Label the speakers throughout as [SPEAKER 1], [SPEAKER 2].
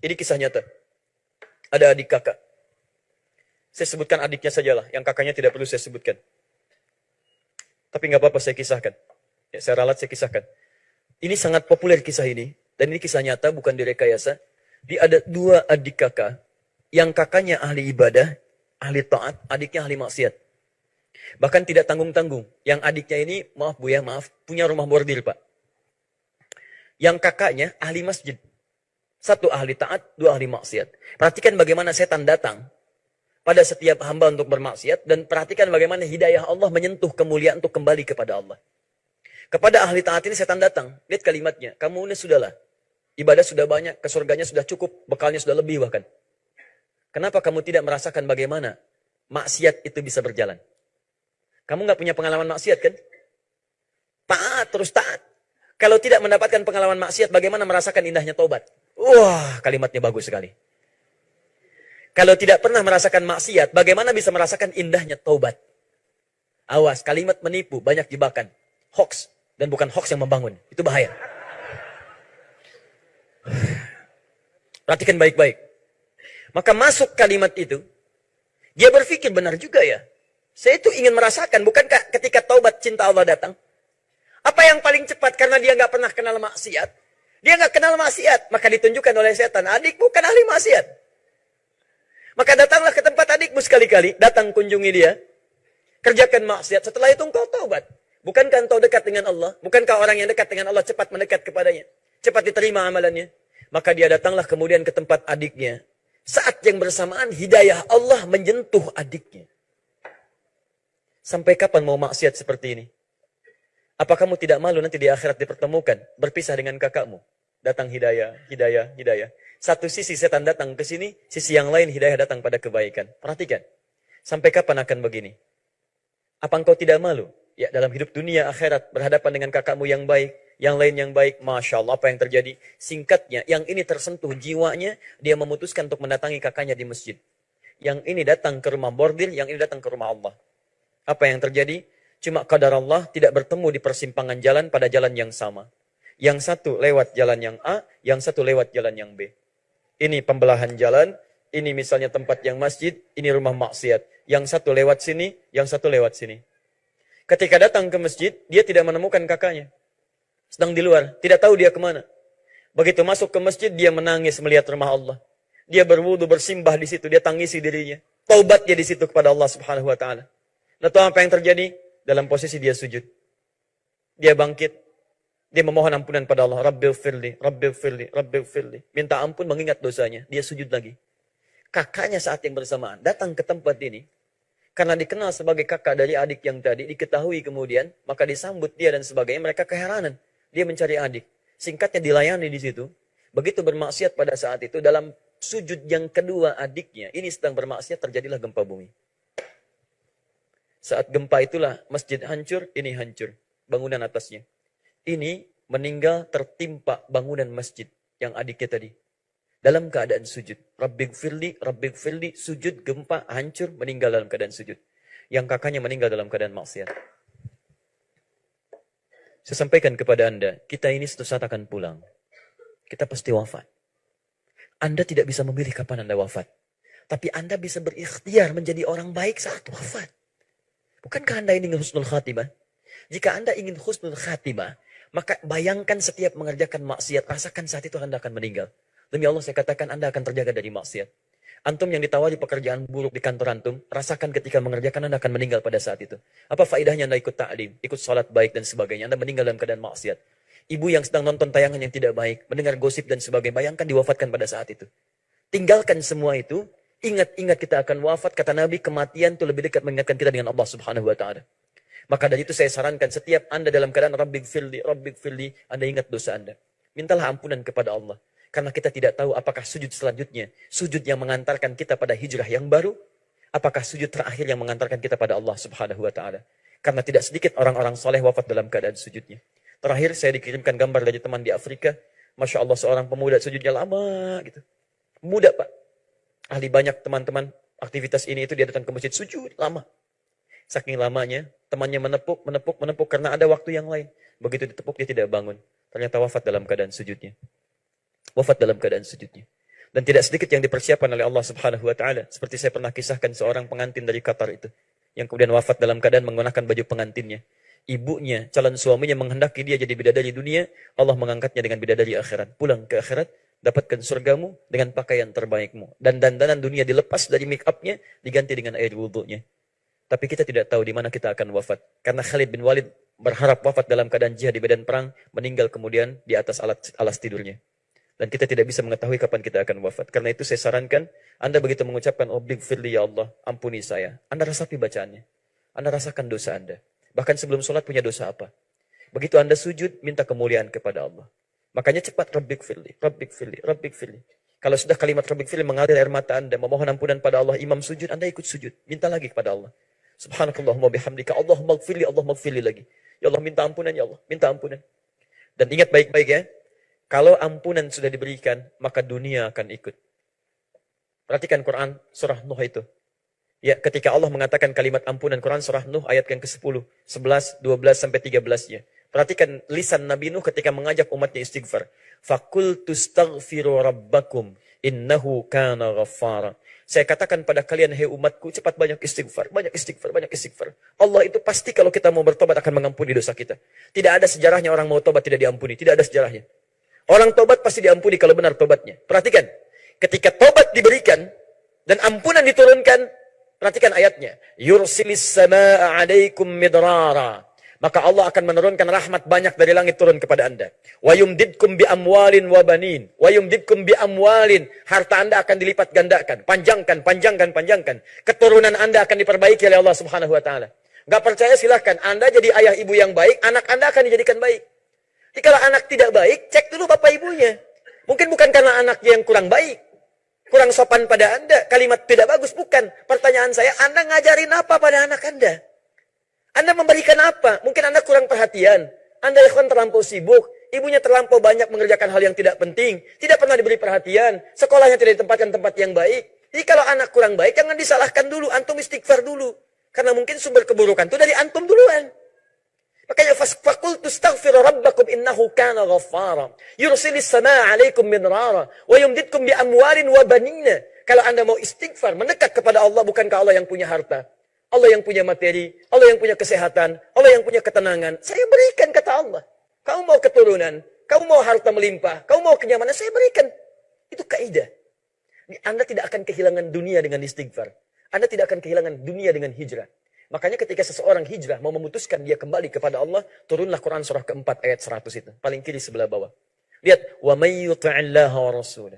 [SPEAKER 1] Ini kisah nyata. Ada adik kakak. Saya sebutkan adiknya sajalah, yang kakaknya tidak perlu saya sebutkan. Tapi nggak apa-apa saya kisahkan. Ya, saya ralat, saya kisahkan. Ini sangat populer kisah ini. Dan ini kisah nyata, bukan direkayasa. Dia ada dua adik kakak. Yang kakaknya ahli ibadah, ahli taat, adiknya ahli maksiat. Bahkan tidak tanggung-tanggung. Yang adiknya ini, maaf Bu ya, maaf, punya rumah bordir Pak. Yang kakaknya ahli masjid. Satu ahli taat, dua ahli maksiat. Perhatikan bagaimana setan datang pada setiap hamba untuk bermaksiat. Dan perhatikan bagaimana hidayah Allah menyentuh kemuliaan untuk kembali kepada Allah. Kepada ahli taat ini setan datang. Lihat kalimatnya. Kamu ini sudahlah. Ibadah sudah banyak, ke surganya sudah cukup, bekalnya sudah lebih bahkan. Kenapa kamu tidak merasakan bagaimana maksiat itu bisa berjalan? Kamu nggak punya pengalaman maksiat kan? Taat, terus taat. Kalau tidak mendapatkan pengalaman maksiat, bagaimana merasakan indahnya taubat? Wah, kalimatnya bagus sekali. Kalau tidak pernah merasakan maksiat, bagaimana bisa merasakan indahnya taubat? Awas, kalimat menipu, banyak jebakan. Hoax, dan bukan hoax yang membangun. Itu bahaya. Perhatikan baik-baik. Maka masuk kalimat itu, dia berpikir benar juga ya. Saya itu ingin merasakan, bukankah ketika taubat cinta Allah datang? Apa yang paling cepat karena dia nggak pernah kenal maksiat? Dia nggak kenal maksiat, maka ditunjukkan oleh setan, adik bukan ahli maksiat. Maka datanglah ke tempat adikmu sekali-kali, datang kunjungi dia, kerjakan maksiat, setelah itu engkau taubat. Bukankah engkau dekat dengan Allah? Bukankah orang yang dekat dengan Allah cepat mendekat kepadanya? Cepat diterima amalannya? Maka dia datanglah kemudian ke tempat adiknya. Saat yang bersamaan hidayah Allah menyentuh adiknya. Sampai kapan mau maksiat seperti ini? Apa kamu tidak malu nanti di akhirat dipertemukan, berpisah dengan kakakmu? Datang hidayah, hidayah, hidayah. Satu sisi setan datang ke sini, sisi yang lain hidayah datang pada kebaikan. Perhatikan. Sampai kapan akan begini? Apa engkau tidak malu? Ya, dalam hidup dunia akhirat berhadapan dengan kakakmu yang baik, yang lain yang baik. Masya Allah, apa yang terjadi? Singkatnya, yang ini tersentuh jiwanya, dia memutuskan untuk mendatangi kakaknya di masjid. Yang ini datang ke rumah bordir, yang ini datang ke rumah Allah. Apa yang terjadi? Cuma qadar Allah tidak bertemu di persimpangan jalan pada jalan yang sama. Yang satu lewat jalan yang A, yang satu lewat jalan yang B. Ini pembelahan jalan, ini misalnya tempat yang masjid, ini rumah maksiat. Yang satu lewat sini, yang satu lewat sini. Ketika datang ke masjid, dia tidak menemukan kakaknya. Sedang di luar, tidak tahu dia kemana. Begitu masuk ke masjid, dia menangis melihat rumah Allah. Dia berwudu, bersimbah di situ, dia tangisi dirinya. Taubat dia di situ kepada Allah Subhanahu wa taala. Lalu apa yang terjadi? Dalam posisi dia sujud. Dia bangkit. Dia memohon ampunan pada Allah. Rabbighfirli, Rabbighfirli, Rabbighfirli. Minta ampun mengingat dosanya. Dia sujud lagi. Kakaknya saat yang bersamaan datang ke tempat ini. Karena dikenal sebagai kakak dari adik yang tadi. Diketahui kemudian. Maka disambut dia dan sebagainya. Mereka keheranan. Dia mencari adik. Singkatnya dilayani di situ. Begitu bermaksiat pada saat itu. Dalam sujud yang kedua adiknya. Ini sedang bermaksiat, terjadilah gempa bumi. Saat gempa itulah masjid hancur, ini hancur. Bangunan atasnya. Ini meninggal tertimpa bangunan masjid yang adiknya tadi. Dalam keadaan sujud. Rabbighfirli, sujud, gempa, hancur, meninggal dalam keadaan sujud. Yang kakaknya meninggal dalam keadaan maksiat. Saya sampaikan kepada Anda, kita ini suatu saat akan pulang. Kita pasti wafat. Anda tidak bisa memilih kapan Anda wafat. Tapi Anda bisa berikhtiar menjadi orang baik saat wafat. Bukankah Anda ingin husnul khatimah? Jika Anda ingin husnul khatimah, maka bayangkan setiap mengerjakan maksiat, rasakan saat itu Anda akan meninggal. Demi Allah saya katakan Anda akan terjaga dari maksiat. Antum yang ditawari pekerjaan buruk di kantor antum, rasakan ketika mengerjakan Anda akan meninggal pada saat itu. Apa faedahnya Anda ikut ta'lim, ikut salat baik dan sebagainya, Anda meninggal dalam keadaan maksiat. Ibu yang sedang nonton tayangan yang tidak baik, mendengar gosip dan sebagainya, bayangkan diwafatkan pada saat itu. Tinggalkan semua itu. Ingat-ingat kita akan wafat, kata Nabi, kematian itu lebih dekat mengingatkan kita dengan Allah Subhanahu wa taala. Maka dari itu saya sarankan setiap Anda dalam keadaan Rabbighfirli, Anda ingat dosa Anda. Mintalah ampunan kepada Allah. Karena kita tidak tahu apakah sujud selanjutnya, sujud yang mengantarkan kita pada hijrah yang baru, apakah sujud terakhir yang mengantarkan kita pada Allah Subhanahu wa taala. Karena tidak sedikit orang-orang soleh wafat dalam keadaan sujudnya. Terakhir saya dikirimkan gambar dari teman di Afrika. Masya Allah, seorang pemuda sujudnya lama gitu. Muda Pak. Ahli banyak teman-teman aktivitas ini itu dia datang ke masjid sujud lama. Saking lamanya, temannya menepuk karena ada waktu yang lain. Begitu ditepuk dia tidak bangun. Ternyata wafat dalam keadaan sujudnya. Wafat dalam keadaan sujudnya. Dan tidak sedikit yang dipersiapkan oleh Allah Subhanahu wa taala. Seperti saya pernah kisahkan seorang pengantin dari Qatar itu yang kemudian wafat dalam keadaan menggunakan baju pengantinnya. Ibunya, calon suaminya menghendaki dia jadi bidadari dunia, Allah mengangkatnya dengan bidadari akhirat. Pulang ke akhirat, dapatkan surgamu dengan pakaian terbaikmu. Dan dandanan dunia dilepas dari make up-nya, diganti dengan air wudhunya. Tapi kita tidak tahu di mana kita akan wafat. Karena Khalid bin Walid berharap wafat dalam keadaan jihad di medan perang, meninggal kemudian di atas alas tidurnya. Dan kita tidak bisa mengetahui kapan kita akan wafat. Karena itu saya sarankan, Anda begitu mengucapkan, "Oh, bighfirli ya Allah, ampuni saya." Anda rasapi bacaannya. Anda rasakan dosa Anda. Bahkan sebelum sholat punya dosa apa. Begitu Anda sujud, minta kemuliaan kepada Allah. Makanya cepat, "Rabbighfirli, Rabbighfirli, Rabbighfirli." Kalau sudah kalimat Rabbighfirli mengalir air mata Anda, memohon ampunan pada Allah, imam sujud, Anda ikut sujud. Minta lagi kepada Allah. Subhanakallahumma bihamdika, Allahumma gfirli, Allahumma gfirli lagi. Ya Allah, minta ampunan, ya Allah, minta ampunan. Dan ingat baik-baik ya, kalau ampunan sudah diberikan, maka dunia akan ikut. Perhatikan Quran surah Nuh itu. Ya, ketika Allah mengatakan kalimat ampunan, Quran surah Nuh ayat yang ke-10, 11, 12 sampai 13-nya. Perhatikan lisan Nabi Nuh ketika mengajak umatnya istighfar. Faqultu astaghfiru rabbakum innahu kana ghaffara. Saya katakan pada kalian, hai umatku, cepat banyak istighfar, banyak istighfar, banyak istighfar. Allah itu pasti kalau kita mau bertobat akan mengampuni dosa kita. Tidak ada sejarahnya orang mau tobat tidak diampuni, tidak ada sejarahnya. Orang tobat pasti diampuni kalau benar tobatnya. Perhatikan, ketika tobat diberikan dan ampunan diturunkan, perhatikan ayatnya. Yursilis samaa 'alaikum midrara. Maka Allah akan menurunkan rahmat banyak dari langit turun kepada Anda. Wa yumdidkum bi amwalin wa banin. Wa yumdidkum bi amwalin. Harta Anda akan dilipat gandakan, panjangkan, panjangkan, panjangkan. Keturunan Anda akan diperbaiki oleh Allah Subhanahu wa taala. Enggak percaya silahkan, Anda jadi ayah ibu yang baik, anak Anda akan dijadikan baik. Jadi kalau anak tidak baik, cek dulu bapak ibunya. Mungkin bukan karena anaknya yang kurang baik, kurang sopan pada Anda, kalimat tidak bagus, bukan. Pertanyaan saya, Anda ngajarin apa pada anak Anda? Anda memberikan apa? Mungkin Anda kurang perhatian. Anda ikhwan terlampau sibuk, ibunya terlampau banyak mengerjakan hal yang tidak penting, tidak pernah diberi perhatian, sekolahnya tidak ditempatkan tempat yang baik. Jadi kalau anak kurang baik, jangan disalahkan dulu, antum istighfar dulu. Karena mungkin sumber keburukan itu dari antum duluan. Makanya faqultu astaghfiru rabbakum innahu kana ghaffara. Yursilis samaa 'alaikum midrara wa yumdidkum bi amwalin wa banina. Kalau Anda mau istighfar, mendekat kepada Allah, bukankah Allah yang punya harta? Allah yang punya materi, Allah yang punya kesehatan, Allah yang punya ketenangan. Saya berikan, kata Allah. Kamu mau keturunan, kamu mau harta melimpah, kamu mau kenyamanan, saya berikan. Itu kaidah. Anda tidak akan kehilangan dunia dengan istighfar. Anda tidak akan kehilangan dunia dengan hijrah. Makanya ketika seseorang hijrah mau memutuskan dia kembali kepada Allah, turunlah Quran surah keempat ayat 100 itu. Paling kiri sebelah bawah. Lihat, wa may yuti'illaha wa rasulah.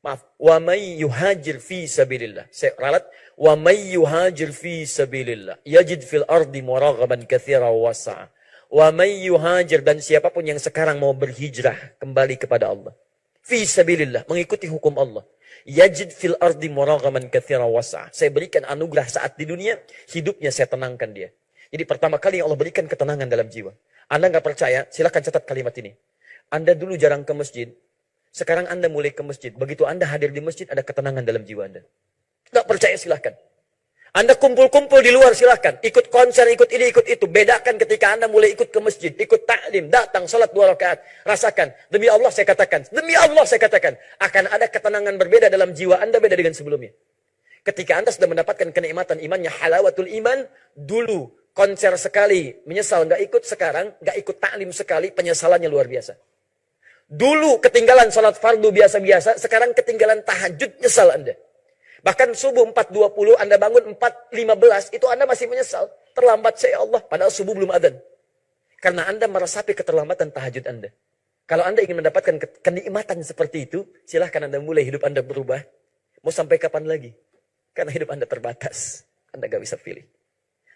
[SPEAKER 1] Maaf, wa may yuhajir fi sabilillah. Saya ralat, wa may yuhajir fi sabilillah yajid fil ardi muraghaban katsira wa wasa'a. Wa may yuhajir, dan siapapun yang sekarang mau berhijrah kembali kepada Allah. Fi sabilillah, mengikuti hukum Allah. Yajid fil ardi muraghaman katsira wa wasa'a. Saya berikan anugerah saat di dunia, hidupnya saya tenangkan dia. Jadi pertama kali yang Allah berikan ketenangan dalam jiwa. Anda nggak percaya, silakan catat kalimat ini. Anda dulu jarang ke masjid, sekarang Anda mulai ke masjid. Begitu Anda hadir di masjid, ada ketenangan dalam jiwa Anda. Nggak percaya, silahkan. Anda kumpul-kumpul di luar, silahkan. Ikut konser, ikut ini, ikut itu. Bedakan ketika Anda mulai ikut ke masjid, ikut taklim, datang, salat 2 rakaat. Rasakan. Demi Allah saya katakan, demi Allah saya katakan, akan ada ketenangan berbeda dalam jiwa Anda, beda dengan sebelumnya. Ketika Anda sudah mendapatkan kenikmatan imannya, halawatul iman, dulu konser sekali, menyesal nggak ikut, sekarang nggak ikut taklim sekali, penyesalannya luar biasa. Dulu ketinggalan salat fardu biasa-biasa, sekarang ketinggalan tahajud, nyesal Anda. Bahkan subuh 4.20, Anda bangun 4.15, itu Anda masih menyesal. Terlambat saya Allah, padahal subuh belum adzan. Karena Anda meresapi keterlambatan tahajud Anda. Kalau Anda ingin mendapatkan kenikmatan seperti itu, silahkan Anda mulai hidup Anda berubah. Mau sampai kapan lagi? Karena hidup Anda terbatas. Anda gak bisa pilih.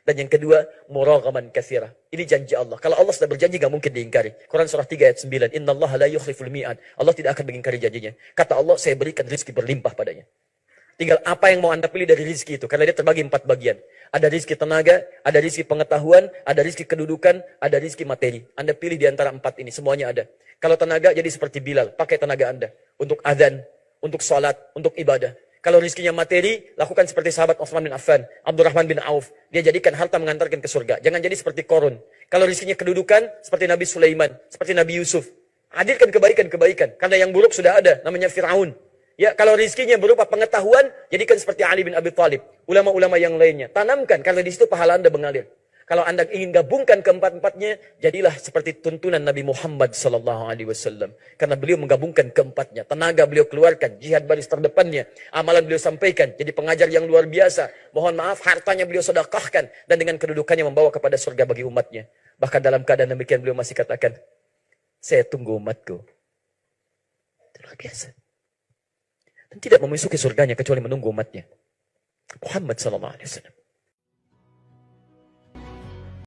[SPEAKER 1] Dan yang kedua, muraghaman katsira. Ini janji Allah. Kalau Allah sudah berjanji, gak mungkin diingkari. Quran surah 3 ayat 9. Innallaha la yukhliful mi'ad. Allah tidak akan mengingkari janjinya. Kata Allah, saya berikan rezeki berlimpah padanya. Tinggal apa yang mau Anda pilih dari rezeki itu. Karena dia terbagi 4 bagian. Ada rezeki tenaga, ada rezeki pengetahuan, ada rezeki kedudukan, ada rezeki materi. Anda pilih di antara 4 ini. Semuanya ada. Kalau tenaga, jadi seperti Bilal. Pakai tenaga Anda. Untuk adzan, untuk sholat, untuk ibadah. Kalau rezekinya materi, lakukan seperti sahabat Utsman bin Affan, Abdurrahman bin Auf. Dia jadikan harta mengantarkan ke surga. Jangan jadi seperti Korun. Kalau rezekinya kedudukan, seperti Nabi Sulaiman, seperti Nabi Yusuf. Hadirkan kebaikan-kebaikan. Karena yang buruk sudah ada, namanya Fir'aun. Ya, kalau rizkinya berupa pengetahuan, jadikan seperti Ali bin Abi Thalib. Ulama-ulama yang lainnya. Tanamkan, karena di situ pahala Anda mengalir. Kalau Anda ingin gabungkan keempat-empatnya, jadilah seperti tuntunan Nabi Muhammad SAW. Karena beliau menggabungkan keempatnya. Tenaga beliau keluarkan, jihad baris terdepannya. Amalan beliau sampaikan, jadi pengajar yang luar biasa. Mohon maaf, hartanya beliau sedekahkan. Dan dengan kedudukannya membawa kepada surga bagi umatnya. Bahkan dalam keadaan demikian beliau masih katakan, saya tunggu umatku. Itu luar biasa. Dan tidak memasuki surganya kecuali menunggu umatnya. Muhammad SAW.